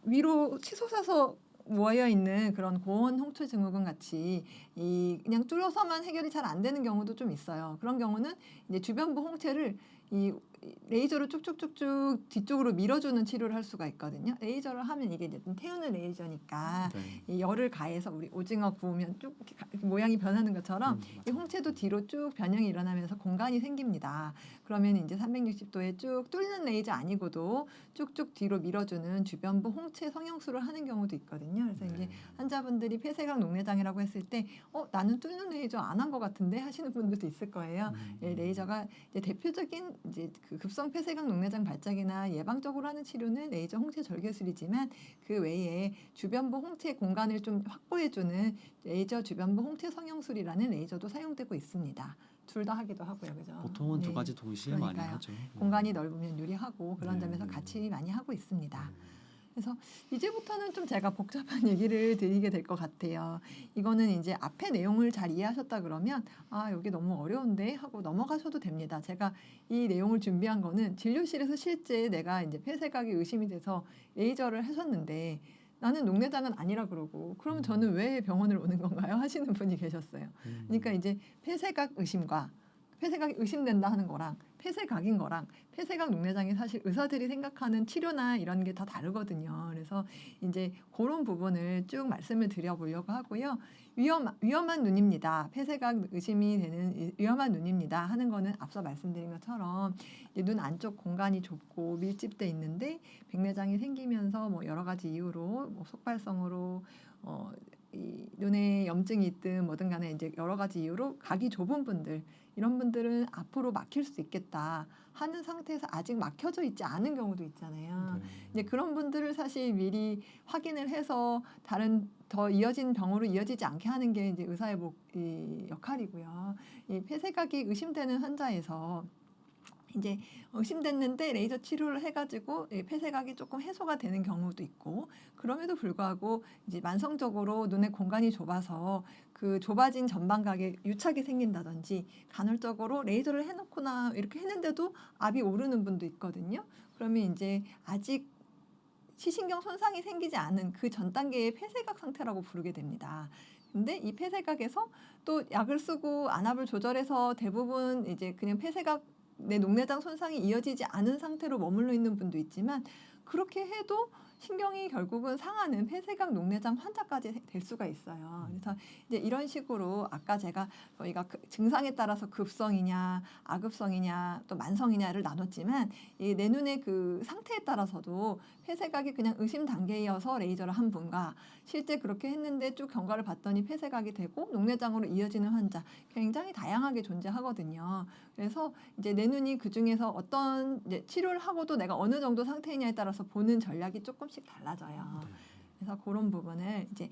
위로 치솟아서 모여 있는 그런 고온 홍채 증후군 같이 그냥 뚫어서만 해결이 잘 안 되는 경우도 좀 있어요. 그런 경우는 이제 주변부 홍채를 이 레이저로 쭉쭉쭉쭉 뒤쪽으로 밀어주는 치료를 할 수가 있거든요. 레이저를 하면 이게 이제 좀 태우는 레이저니까 이 열을 가해서 우리 오징어 구우면 쭉 이렇게 모양이 변하는 것처럼 이 홍채도 뒤로 쭉 변형이 일어나면서 공간이 생깁니다. 그러면 이제 360도에 쭉 뚫는 레이저 아니고도 쭉쭉 뒤로 밀어주는 주변부 홍채 성형술을 하는 경우도 있거든요. 그래서 이제 환자분들이 폐쇄각 녹내장이라고 했을 때 나는 뚫는 레이저 안 한 것 같은데 하시는 분들도 있을 거예요. 레이저가 이제 대표적인 이제 그 급성 폐쇄각 녹내장 발작이나 예방적으로 하는 치료는 레이저 홍채 절개술이지만 그 외에 주변부 홍채 공간을 좀 확보해주는 레이저 주변부 홍채 성형술이라는 레이저도 사용되고 있습니다. 둘 다 하기도 하고요, 그죠? 보통은 두 가지 동시에 많이 하죠. 공간이 넓으면 유리하고 그런 네. 점에서 같이 많이 하고 있습니다. 그래서 이제부터는 좀 제가 복잡한 얘기를 드리게 될 것 같아요. 이거는 이제 앞에 내용을 잘 이해하셨다 그러면 여기 너무 어려운데 하고 넘어가셔도 됩니다. 제가 이 내용을 준비한 거는 진료실에서 실제 내가 이제 폐쇄각이 의심이 돼서 레이저를 하셨는데 나는 녹내장은 아니라 그러고 그러면 저는 왜 병원을 오는 건가요? 하시는 분이 계셨어요. 그러니까 이제 폐쇄각 의심과 폐쇄각이 의심된다 하는 거랑 폐쇄각인 거랑 폐쇄각 녹내장이 사실 의사들이 생각하는 치료나 이런 게 다 다르거든요. 그래서 이제 그런 부분을 쭉 말씀을 드려보려고 하고요. 위험한 눈입니다. 폐쇄각 의심이 되는 위험한 눈입니다 하는 거는 앞서 말씀드린 것처럼 이제 눈 안쪽 공간이 좁고 밀집돼 있는데 백내장이 생기면서 뭐 여러 가지 이유로 뭐 속발성으로 이 눈에 염증이 있든 뭐든 간에 이제 여러 가지 이유로 각이 좁은 분들 이런 분들은 앞으로 막힐 수 있겠다 하는 상태에서 아직 막혀져 있지 않은 경우도 있잖아요. 이제 그런 분들을 사실 미리 확인을 해서 다른 더 이어진 병으로 이어지지 않게 하는 게 이제 의사의 역할이고요. 이 폐쇄각이 의심되는 환자에서 이제 의심됐는데 레이저 치료를 해가지고 폐쇄각이 조금 해소가 되는 경우도 있고, 그럼에도 불구하고 이제 만성적으로 눈의 공간이 좁아서 그 좁아진 전방각에 유착이 생긴다든지, 간헐적으로 레이저를 해놓거나 이렇게 했는데도 압이 오르는 분도 있거든요. 그러면 이제 아직 시신경 손상이 생기지 않은 그 전 단계의 폐쇄각 상태라고 부르게 됩니다. 근데 이 폐쇄각에서 또 약을 쓰고 안압을 조절해서 대부분 이제 그냥 폐쇄각 내 녹내장 손상이 이어지지 않은 상태로 머물러 있는 분도 있지만, 그렇게 해도 신경이 결국은 상하는 폐쇄각 녹내장 환자까지 될 수가 있어요. 그래서 이제 이런 식으로 아까 저희가 증상에 따라서 급성이냐, 아급성이냐, 또 만성이냐를 나눴지만, 이 내 눈의 그 상태에 따라서도 폐쇄각이 그냥 의심 단계여서 레이저를 한 분과 실제 그렇게 했는데 쭉 경과를 봤더니 폐쇄각이 되고 녹내장으로 이어지는 환자, 굉장히 다양하게 존재하거든요. 그래서 이제 내 눈이 그 중에서 어떤 이제 치료를 하고도 내가 어느 정도 상태이냐에 따라서 보는 전략이 조금씩 달라져요. 그래서 그런 부분을 이제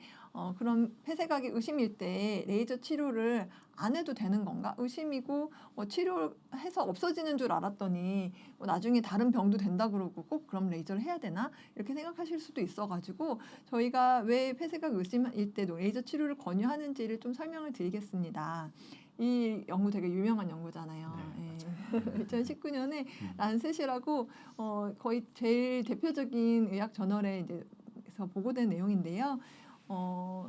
그럼 폐쇄각이 의심일 때 레이저 치료를 안 해도 되는 건가? 의심이고 치료해서 없어지는 줄 알았더니 나중에 다른 병도 된다 그러고 꼭 그럼 레이저를 해야 되나? 이렇게 생각하실 수도 있어가지고 저희가 왜 폐쇄각 의심일 때도 레이저 치료를 권유하는지를 좀 설명을 드리겠습니다. 이 연구 되게 유명한 연구잖아요. 네, 예. 2019년에 란셋이라고 거의 제일 대표적인 의학 저널에 이제 보고된 내용인데요.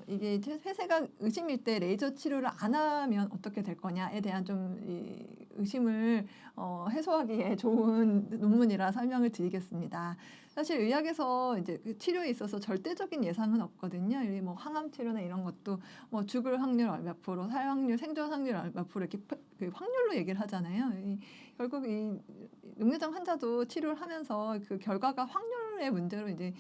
이게 폐쇄각 의심일 때 레이저 치료를 안 하면 어떻게 될 거냐에 대한 좀 이 의심을 해소하기에 좋은 논문이라 설명을 드리겠습니다. 사실 의학에서 이제 그 치료에 있어서 절대적인 예상은 없거든요. 뭐 항암 치료나 이런 것도 뭐 죽을 확률 몇 프로, 살 확률, 생존 확률 몇 프로 이렇게 그 확률로 얘기를 하잖아요. 결국 이 녹내장 환자도 치료를 하면서 그 결과가 확률의 문제로 이제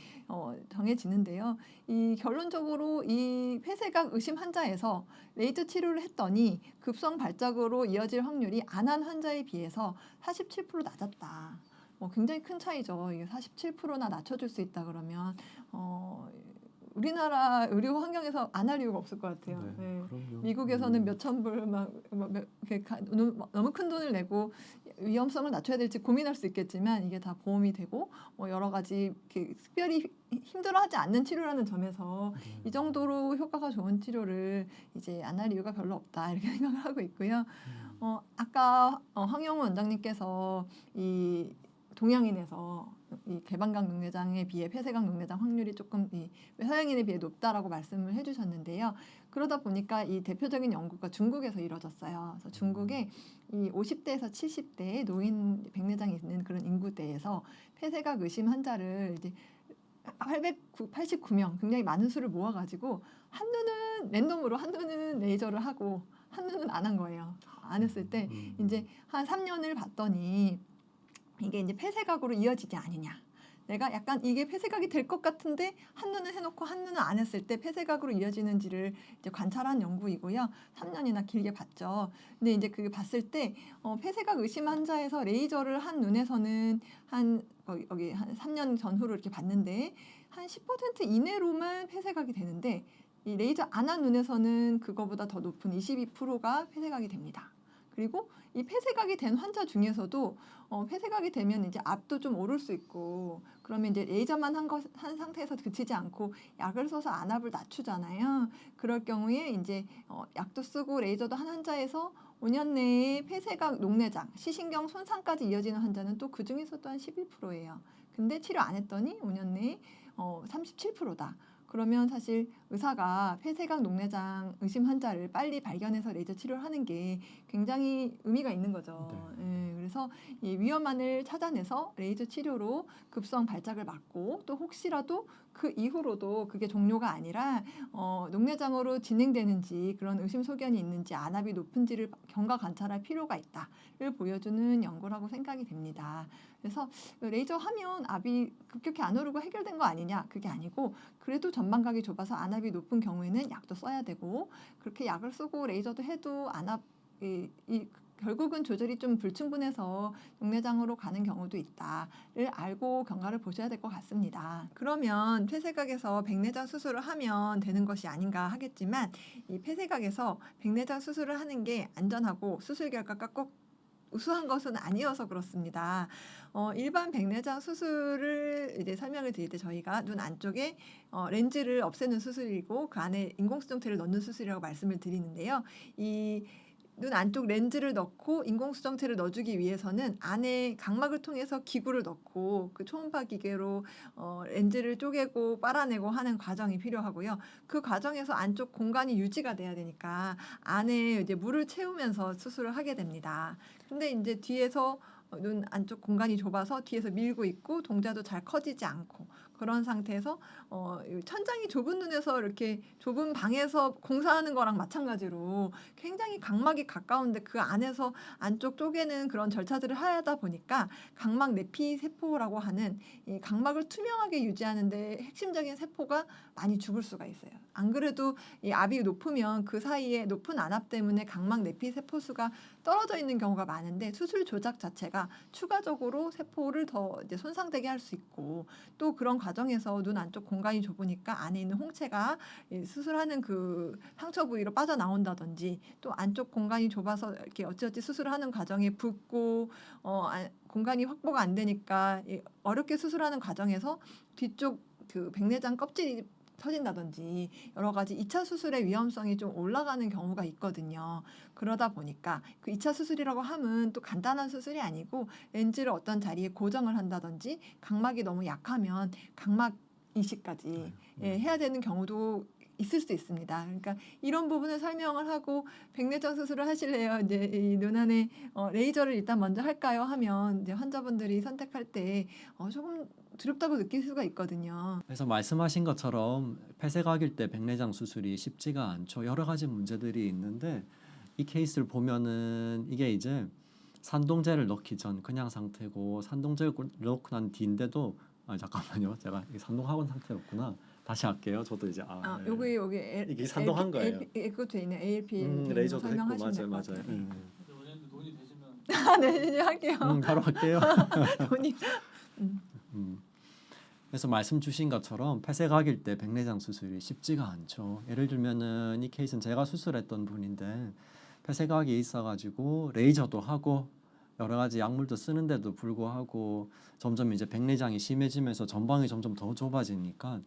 정해지는데요. 이 결론적으로 이 폐쇄각 의심 환자에서 레이저 치료를 했더니 급성 발작으로 이어질 확률이 안 한 환자에 비해서 47% 낮았다. 굉장히 큰 차이죠. 이게 47%나 낮춰줄 수 있다 그러면 우리나라 의료 환경에서 안 할 이유가 없을 것 같아요. 네, 네. 그럼요. 미국에서는 몇천 불 너무 큰 돈을 내고 위험성을 낮춰야 될지 고민할 수 있겠지만, 이게 다 보험이 되고 여러 가지 특별히 힘들어하지 않는 치료라는 점에서 이 정도로 효과가 좋은 치료를 이제 안 할 이유가 별로 없다, 이렇게 생각을 하고 있고요. 아까 황영우 원장님께서 이 동양인에서 이 개방각 녹내장에 비해 폐쇄각 녹내장 확률이 조금 서양인에 비해 높다라고 말씀을 해주셨는데요. 그러다 보니까 이 대표적인 연구가 중국에서 이루어졌어요. 그래서 중국의 이 50대에서 70대 노인 백내장이 있는 그런 인구대에서 폐쇄각 의심 환자를 이제 889명, 굉장히 많은 수를 모아가지고 한 눈은 랜덤으로 한 눈은 레이저를 하고 한 눈은 안 한 거예요. 안 했을 때 이제 한 3년을 봤더니 이게 이제 폐쇄각으로 이어지지 않느냐. 내가 약간 이게 폐쇄각이 될 것 같은데 한 눈은 해놓고 한 눈은 안 했을 때 폐쇄각으로 이어지는지를 이제 관찰한 연구이고요. 3년이나 길게 봤죠. 근데 이제 그게 봤을 때 폐쇄각 의심 환자에서 레이저를 한 눈에서는 여기 한 3년 전후로 이렇게 봤는데 한 10% 이내로만 폐쇄각이 되는데, 이 레이저 안 한 눈에서는 그거보다 더 높은 22%가 폐쇄각이 됩니다. 그리고 이 폐쇄각이 된 환자 중에서도 폐쇄각이 되면 이제 압도 좀 오를 수 있고, 그러면 이제 레이저만 한 상태에서 그치지 않고 약을 써서 안압을 낮추잖아요. 그럴 경우에 이제 약도 쓰고 레이저도 한 환자에서 5년 내에 폐쇄각 녹내장, 시신경 손상까지 이어지는 환자는 또 그 중에서도 한 11%예요. 근데 치료 안 했더니 5년 내에 37%다. 그러면 사실 의사가 폐쇄각 녹내장 의심 환자를 빨리 발견해서 레이저 치료를 하는 게 굉장히 의미가 있는 거죠. 네. 그래서 이 위험만을 찾아내서 레이저 치료로 급성 발작을 막고, 또 혹시라도 그 이후로도 그게 종료가 아니라 녹내장으로 진행되는지, 그런 의심소견이 있는지, 안압이 높은지를 경과 관찰할 필요가 있다를 보여주는 연구라고 생각이 됩니다. 그래서 레이저 하면 압이 급격히 안 오르고 해결된 거 아니냐? 그게 아니고, 그래도 전방각이 좁아서 안압이 높은 경우에는 약도 써야 되고, 그렇게 약을 쓰고 레이저도 해도 안압이 결국은 조절이 좀 불충분해서 녹내장으로 가는 경우도 있다를 알고 경과를 보셔야 될 것 같습니다. 그러면 폐쇄각에서 백내장 수술을 하면 되는 것이 아닌가 하겠지만, 이 폐쇄각에서 백내장 수술을 하는 게 안전하고 수술 결과가 꼭 우수한 것은 아니어서 그렇습니다. 일반 백내장 수술을 이제 설명을 드릴 때 저희가 눈 안쪽에 렌즈를 없애는 수술이고 그 안에 인공수정체를 넣는 수술이라고 말씀을 드리는데요. 이 눈 안쪽 렌즈를 넣고 인공수정체를 넣어주기 위해서는 안에 각막을 통해서 기구를 넣고 그 초음파 기계로 렌즈를 쪼개고 빨아내고 하는 과정이 필요하고요. 그 과정에서 안쪽 공간이 유지가 돼야 되니까 안에 이제 물을 채우면서 수술을 하게 됩니다. 근데 이제 뒤에서 눈 안쪽 공간이 좁아서 뒤에서 밀고 있고 동자도 잘 커지지 않고 그런 상태에서 이 천장이 좁은 눈에서 이렇게 좁은 방에서 공사하는 거랑 마찬가지로 굉장히 각막이 가까운데 그 안에서 안쪽 쪼개는 그런 절차들을 하다 보니까 각막 내피 세포라고 하는 이 각막을 투명하게 유지하는 데 핵심적인 세포가 많이 죽을 수가 있어요. 안 그래도 이 압이 높으면 그 사이에 높은 안압 때문에 각막 내피 세포 수가 떨어져 있는 경우가 많은데 수술 조작 자체가 추가적으로 세포를 더 이제 손상되게 할 수 있고 또 그런 과정에서 눈 안쪽 공간이 좁으니까 안에 있는 홍채가 수술하는 그 상처 부위로 빠져나온다든지 또 안쪽 공간이 좁아서 이렇게 어찌어찌 수술을 하는 과정에 붓고 공간이 확보가 안 되니까 어렵게 수술하는 과정에서 뒤쪽 그 백내장 껍질이 터진다든지 여러 가지 2차 수술의 위험성이 좀 올라가는 경우가 있거든요. 그러다 보니까 그 2차 수술이라고 하면 또 간단한 수술이 아니고 렌즈를 어떤 자리에 고정을 한다든지 각막이 너무 약하면 각막 이식까지 해야 되는 경우도 있을 수 있습니다. 그러니까 이런 부분을 설명을 하고 백내장 수술을 하실래요? 이제 이 눈 안에 레이저를 일단 먼저 할까요? 하면 이제 환자분들이 선택할 때 조금 두렵다고 느낄 수가 있거든요. 그래서 말씀하신 것처럼 폐쇄각일 때 백내장 수술이 쉽지가 않죠. 여러 가지 문제들이 있는데 이 케이스를 보면은 이게 이제 산동제를 넣기 전 그냥 상태고 산동제를 넣고 난 뒤인데도 잠깐만요. 제가 이게 산동하고 상태였구나. 다시 할게요. 저도 이제 네. 여기 이게 산동한 거예요. 그거 돼 있네. ALP 레이저도 했고 설명하시면 될 것 맞아요. 같아요. 원장님도 논의 되시면 네, 이제 할게요. 바로 할게요. 돈이 음. 그래서 말씀 주신 것처럼 폐쇄각일 때 백내장 수술이 쉽지가 않죠. 예를 들면은 이 케이스는 제가 수술했던 분인데 폐쇄각이 있어가지고 레이저도 하고 여러 가지 약물도 쓰는데도 불구하고 점점 이제 백내장이 심해지면서 전방이 점점 더 좁아지니까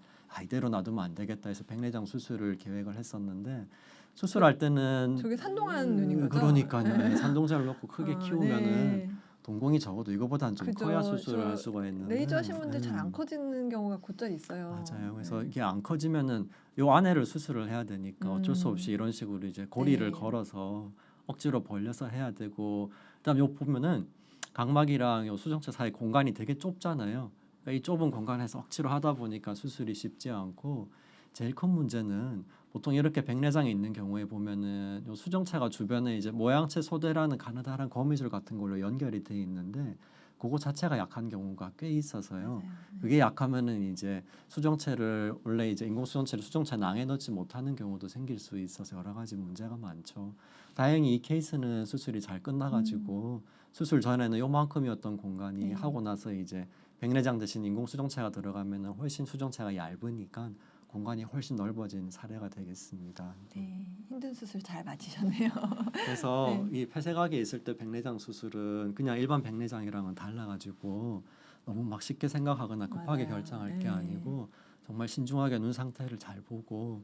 이대로 놔두면 안 되겠다 해서 백내장 수술을 계획을 했었는데 수술할 때는 저게 산동한 눈인 거죠? 그러니까요. 네. 산동제를 넣고 크게 키우면은 네. 동공이 적어도 이거보다는 좀 그죠. 커야 수술을 저 할 수가 있는데 레이저 하신 분들 잘 안 커지는 경우가 곧잘 있어요. 맞아요. 그래서 네. 이게 안 커지면은 요 안에를 수술을 해야 되니까 어쩔 수 없이 이런 식으로 이제 고리를 네. 걸어서 억지로 벌려서 해야 되고 그다음 요 보면은 각막이랑 요 수정체 사이 공간이 되게 좁잖아요. 그러니까 이 좁은 공간에서 억지로 하다 보니까 수술이 쉽지 않고 제일 큰 문제는 보통 이렇게 백내장이 있는 경우에 보면은 요 수정체가 주변에 이제 모양체 소대라는 가느다란 거미줄 같은 걸로 연결이 돼 있는데 그거 자체가 약한 경우가 꽤 있어서요. 맞아요. 그게 약하면은 이제 수정체를 원래 이제 인공 수정체를 수정체 낭에 넣지 못하는 경우도 생길 수 있어서 여러 가지 문제가 많죠. 다행히 이 케이스는 수술이 잘 끝나가지고 수술 전에는 요만큼이었던 공간이 네. 하고 나서 이제 백내장 대신 인공 수정체가 들어가면은 훨씬 수정체가 얇으니까 공간이 훨씬 넓어진 사례가 되겠습니다. 네, 힘든 수술 잘 맞으셨네요. 그래서 이 폐쇄각이 있을 때 백내장 수술은 그냥 일반 백내장이랑은 달라가지고 너무 막 쉽게 생각하거나 급하게 맞아요. 결정할 게 네. 아니고 정말 신중하게 눈 상태를 잘 보고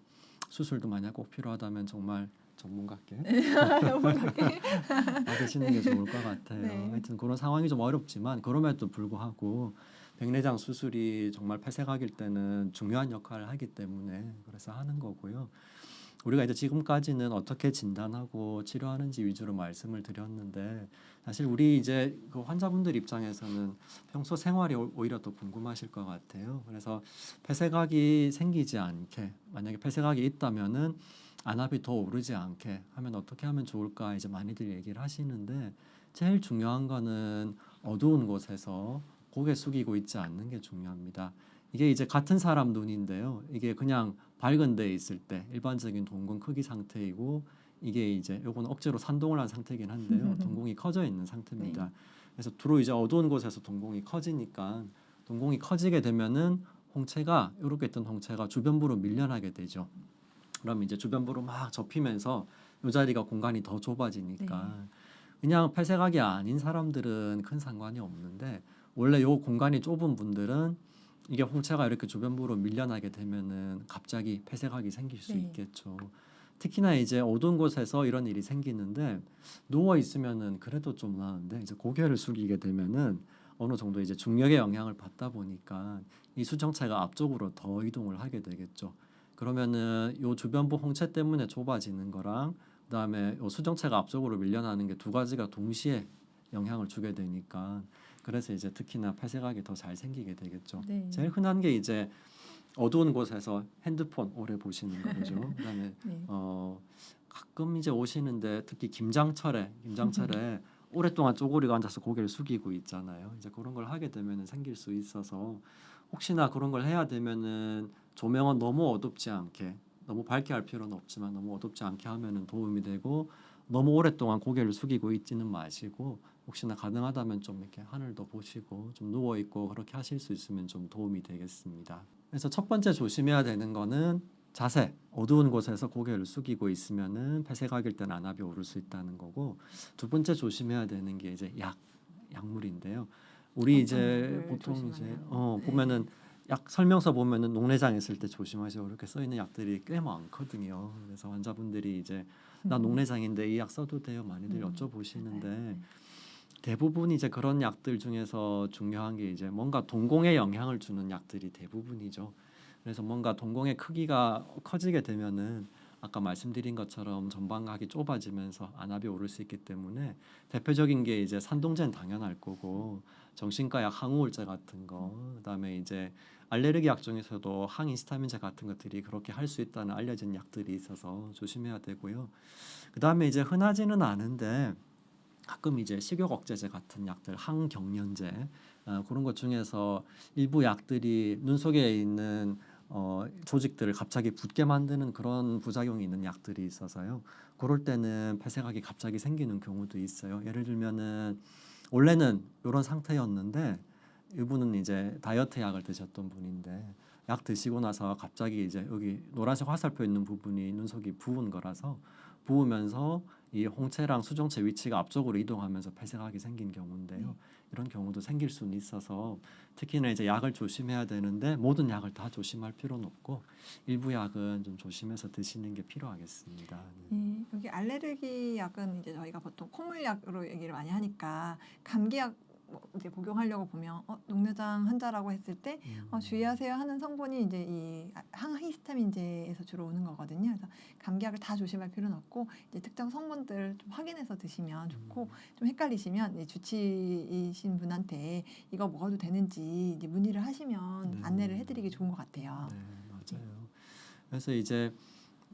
수술도 만약 꼭 필요하다면 정말 전문가께 어머니께. 받으시는 게 좋을 것 같아요. 네. 하여튼 그런 상황이 좀 어렵지만 그럼에도 불구하고 백내장 수술이 정말 폐쇄각일 때는 중요한 역할을 하기 때문에 그래서 하는 거고요. 우리가 이제 지금까지는 어떻게 진단하고 치료하는지 위주로 말씀을 드렸는데 사실 우리 이제 그 환자분들 입장에서는 평소 생활이 오히려 더 궁금하실 것 같아요. 그래서 폐쇄각이 생기지 않게 만약에 폐쇄각이 있다면은 안압이 더 오르지 않게 하면 어떻게 하면 좋을까 이제 많이들 얘기를 하시는데 제일 중요한 거는 어두운 곳에서 고개 숙이고 있지 않는 게 중요합니다. 이게 이제 같은 사람 눈인데요. 이게 그냥 밝은 데에 있을 때 일반적인 동공 크기 상태이고 이게 이제 요거는 억지로 산동을 한 상태이긴 한데요. 동공이 커져 있는 상태입니다. 네. 그래서 주로 이제 어두운 곳에서 동공이 커지니까 동공이 커지게 되면은 홍채가 이렇게 있던 홍채가 주변부로 밀려나게 되죠. 그럼 이제 주변부로 막 접히면서 이 자리가 공간이 더 좁아지니까 그냥 폐쇄각이 아닌 사람들은 큰 상관이 없는데 원래 요 공간이 좁은 분들은 이게 홍채가 이렇게 주변부로 밀려나게 되면은 갑자기 폐쇄각이 생길 수 네. 있겠죠. 특히나 이제 어두운 곳에서 이런 일이 생기는데 누워 있으면은 그래도 좀 나은데 이제 고개를 숙이게 되면은 어느 정도 이제 중력의 영향을 받다 보니까 이 수정체가 앞쪽으로 더 이동을 하게 되겠죠. 그러면은 요 주변부 홍채 때문에 좁아지는 거랑 그다음에 요 수정체가 앞쪽으로 밀려나는 게 두 가지가 동시에 영향을 주게 되니까 그래서 이제 특히나 폐쇄각이 더 잘 생기게 되겠죠. 네. 제일 흔한 게 이제 어두운 곳에서 핸드폰 오래 보시는 거죠. 그다음에 네. 가끔 이제 오시는데 특히 김장철에 오랫동안 쪼그리고 앉아서 고개를 숙이고 있잖아요. 이제 그런 걸 하게 되면은 생길 수 있어서 혹시나 그런 걸 해야 되면은 조명은 너무 어둡지 않게 너무 밝게 할 필요는 없지만 너무 어둡지 않게 하면은 도움이 되고 너무 오랫동안 고개를 숙이고 있지는 마시고 혹시나 가능하다면 좀 이렇게 하늘도 보시고 좀 누워 있고 그렇게 하실 수 있으면 좀 도움이 되겠습니다. 그래서 첫 번째 조심해야 되는 거는 자세. 어두운 곳에서 고개를 숙이고 있으면은 폐쇄각일 때는 안압이 오를 수 있다는 거고 두 번째 조심해야 되는 게 이제 약물인데요. 우리 어떤 이제 약을 보통 이제 조심하면 네. 보면은 약 설명서 보면은 녹내장 있을 때 조심하시고 이렇게 써 있는 약들이 꽤 많거든요. 그래서 환자분들이 이제 나 녹내장인데 이 약 써도 돼요? 많이들 맞아요. 여쭤보시는데 네. 대부분 이제 그런 약들 중에서 중요한 게 이제 뭔가 동공에 영향을 주는 약들이 대부분이죠. 그래서 뭔가 동공의 크기가 커지게 되면은 아까 말씀드린 것처럼 전방각이 좁아지면서 안압이 오를 수 있기 때문에 대표적인 게 이제 산동제는 당연할 거고 정신과 약 항우울제 같은 거 그다음에 이제 알레르기 약 중에서도 항히스타민제 같은 것들이 그렇게 할 수 있다는 알려진 약들이 있어서 조심해야 되고요. 그다음에 이제 흔하지는 않은데 가끔 이제 식욕 억제제 같은 약들, 항경련제 그런 것 중에서 일부 약들이 눈 속에 있는 조직들을 갑자기 붓게 만드는 그런 부작용이 있는 약들이 있어서요. 그럴 때는 폐쇄각이 갑자기 생기는 경우도 있어요. 예를 들면은 원래는 이런 상태였는데 이분은 이제 다이어트 약을 드셨던 분인데 약 드시고 나서 갑자기 이제 여기 노란색 화살표 있는 부분이 눈속이 부은 거라서 부으면서 이 홍채랑 수정체 위치가 앞쪽으로 이동하면서 폐쇄각이 생긴 경우인데요. 이런 경우도 생길 수는 있어서 특히나 이제 약을 조심해야 되는데 모든 약을 다 조심할 필요는 없고 일부 약은 좀 조심해서 드시는 게 필요하겠습니다. 네. 여기 알레르기 약은 이제 저희가 보통 콧물약으로 얘기를 많이 하니까 감기약 뭐 이제 복용하려고 보면 녹내장 환자라고 했을 때 주의하세요 하는 성분이 이제 이 항히스타민제에서 주로 오는 거거든요. 그래서 감기약을 다 조심할 필요는 없고 이제 특정 성분들 좀 확인해서 드시면 좋고 좀 헷갈리시면 이제 주치이신 분한테 이거 먹어도 되는지 이제 문의를 하시면 네. 안내를 해드리기 좋은 것 같아요. 네, 맞아요. 그래서 이제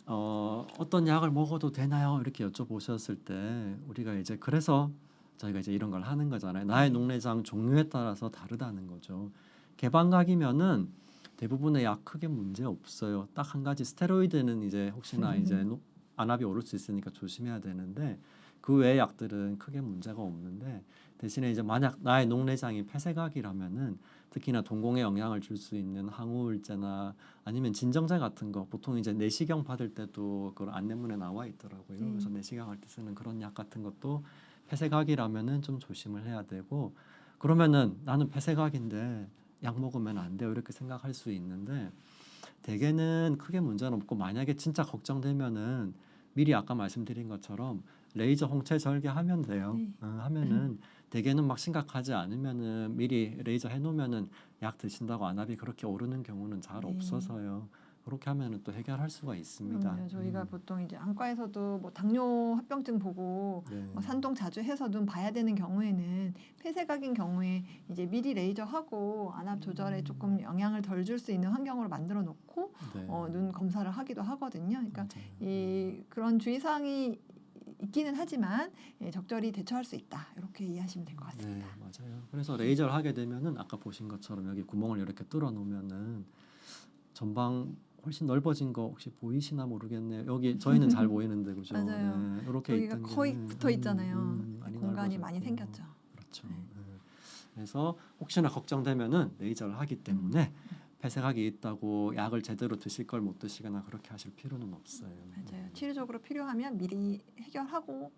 어떤 약을 먹어도 되나요? 이렇게 여쭤보셨을 때 우리가 이제 그래서 저희가 이제 이런 걸 하는 거잖아요. 나의 네. 녹내장 종류에 따라서 다르다는 거죠. 개방각이면은 대부분의 약 크게 문제 없어요. 딱 한 가지 스테로이드는 이제 혹시나 이제 안압이 오를 수 있으니까 조심해야 되는데 그 외의 약들은 크게 문제가 없는데 대신에 이제 만약 나의 녹내장이 폐쇄각이라면은 특히나 동공에 영향을 줄 수 있는 항우울제나 아니면 진정제 같은 거 보통 이제 내시경 받을 때도 그런 안내문에 나와 있더라고요. 그래서 내시경 할 때 쓰는 그런 약 같은 것도 폐쇄각이라면은 좀 조심을 해야 되고 그러면은 나는 폐쇄각인데 약 먹으면 안 돼요 이렇게 생각할 수 있는데 대개는 크게 문제는 없고 만약에 진짜 걱정되면은 미리 아까 말씀드린 것처럼 레이저 홍채 절개하면 돼요. 네. 하면은 대개는 막 심각하지 않으면은 미리 레이저 해놓으면은 약 드신다고 안압이 그렇게 오르는 경우는 잘 네. 없어서요. 그렇게 하면은 또 해결할 수가 있습니다. 그럼요. 저희가 보통 이제 안과에서도 뭐 당뇨 합병증 보고 네. 뭐 산동 자주 해서 눈 봐야 되는 경우에는 폐쇄각인 경우에 이제 미리 레이저 하고 안압 조절에 조금 영향을 덜 줄 수 있는 환경으로 만들어 놓고 네. 눈 검사를 하기도 하거든요. 그러니까 맞아요. 이 그런 주의사항이 있기는 하지만 적절히 대처할 수 있다. 이렇게 이해하시면 될 것 네, 같습니다. 맞아요. 그래서 레이저를 하게 되면은 아까 보신 것처럼 여기 구멍을 이렇게 뚫어 놓으면은 전방 훨씬 넓어진 거 혹시 보이시나 모르겠네요. 여기 저희는 잘 보이는데 그죠? 맞아요. 네, 이렇게 저기가 있던 거의 게 붙어 있잖아요. 많이 공간이 많이 넓어졌고. 생겼죠. 그렇죠. 네. 네. 그래서 혹시나 걱정되면은 레이저를 하기 때문에 폐쇄각이 있다고 약을 제대로 드실 걸 못 드시거나 그렇게 하실 필요는 없어요. 맞아요. 치료적으로 필요하면 미리 해결하고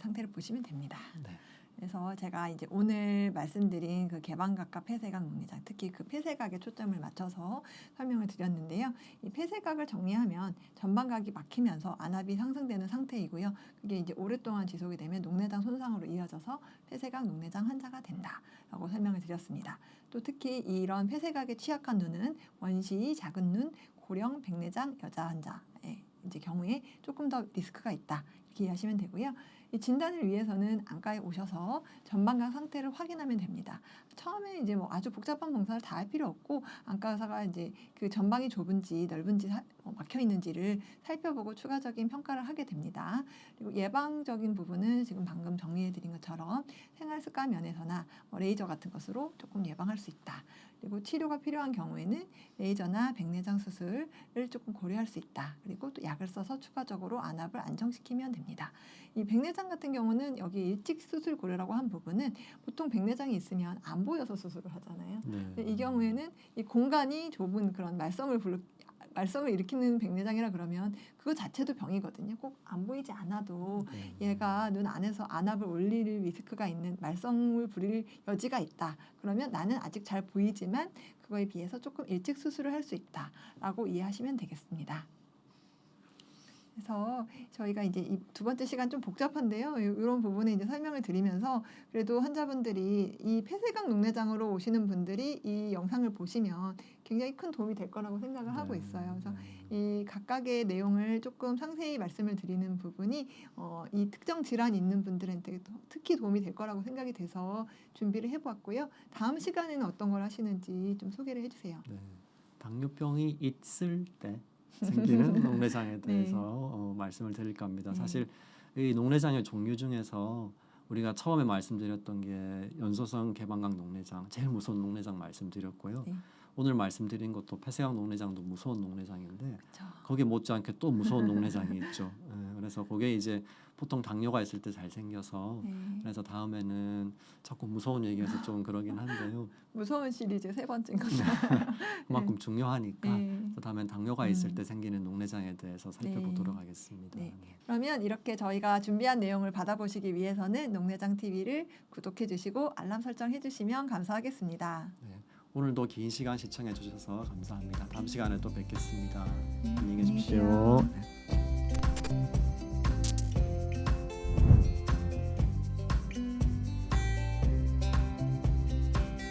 상태를 보시면 됩니다. 네. 그래서 제가 이제 오늘 말씀드린 그 개방각과 폐쇄각 녹내장, 특히 그 폐쇄각에 초점을 맞춰서 설명을 드렸는데요. 이 폐쇄각을 정리하면 전방각이 막히면서 안압이 상승되는 상태이고요. 그게 이제 오랫동안 지속이 되면 녹내장 손상으로 이어져서 폐쇄각 녹내장 환자가 된다라고 설명을 드렸습니다. 또 특히 이런 폐쇄각에 취약한 눈은 원시, 작은 눈, 고령, 백내장 여자 환자의 이제 경우에 조금 더 리스크가 있다. 이렇게 이해하시면 되고요. 이 진단을 위해서는 안과에 오셔서 전방각 상태를 확인하면 됩니다. 처음에 이제 뭐 아주 복잡한 검사를 다 할 필요 없고 안과 의사가 이제 그 전방이 좁은지 넓은지 막혀 있는지를 살펴보고 추가적인 평가를 하게 됩니다. 그리고 예방적인 부분은 지금 방금 정리해드린 것처럼 생활 습관 면에서나 레이저 같은 것으로 조금 예방할 수 있다. 그리고 치료가 필요한 경우에는 레이저나 백내장 수술을 조금 고려할 수 있다. 그리고 또 약을 써서 추가적으로 안압을 안정시키면 됩니다. 이 백내장 같은 경우는 여기 일찍 수술 고려라고 한 부분은 보통 백내장이 있으면 안 보여서 수술을 하잖아요. 근데 이 경우에는 이 공간이 좁은 그런 말썽을 일으키는 백내장이라 그러면 그거 자체도 병이거든요. 꼭 안 보이지 않아도 얘가 눈 안에서 안압을 올릴 리스크가 있는 말썽을 부릴 여지가 있다. 그러면 나는 아직 잘 보이지만 그거에 비해서 조금 일찍 수술을 할 수 있다라고 이해하시면 되겠습니다. 그래서 저희가 이제 이 두 번째 시간 좀 복잡한데요. 이런 부분에 이제 설명을 드리면서 그래도 환자분들이 이 폐쇄각 녹내장으로 오시는 분들이 이 영상을 보시면 굉장히 큰 도움이 될 거라고 생각을 하고 있어요. 그래서 이 각각의 내용을 조금 상세히 말씀을 드리는 부분이 이 특정 질환이 있는 분들한테 특히 도움이 될 거라고 생각이 돼서 준비를 해보았고요. 다음 시간에는 어떤 걸 하시는지 좀 소개를 해주세요. 네. 당뇨병이 있을 때 생기는 녹내장에 대해서 말씀을 드릴까 합니다. 네. 사실 이 녹내장의 종류 중에서 우리가 처음에 말씀드렸던 게 연소성 개방각 녹내장, 제일 무서운 녹내장 말씀드렸고요. 네. 오늘 말씀드린 것도 폐쇄각 녹내장도 무서운 녹내장인데 그렇죠. 거기에 못지않게 또 무서운 녹내장이 있죠. 그래서 그게 이제 보통 당뇨가 있을 때 잘 생겨서 네. 그래서 다음에는 자꾸 무서운 얘기해서 좀 그러긴 한데요. 무서운 시리즈 세 번째인 거죠. 그만큼 중요하니까 네. 그래서 다음엔 당뇨가 있을 때 생기는 녹내장에 대해서 살펴보도록 하겠습니다. 네. 그러면 이렇게 저희가 준비한 내용을 받아보시기 위해서는 녹내장 TV를 구독해 주시고 알람 설정해 주시면 감사하겠습니다. 네. 오늘도 긴 시간 시청해 주셔서 감사합니다. 다음 시간에 또 뵙겠습니다. 안녕히 계십시오. 계세요.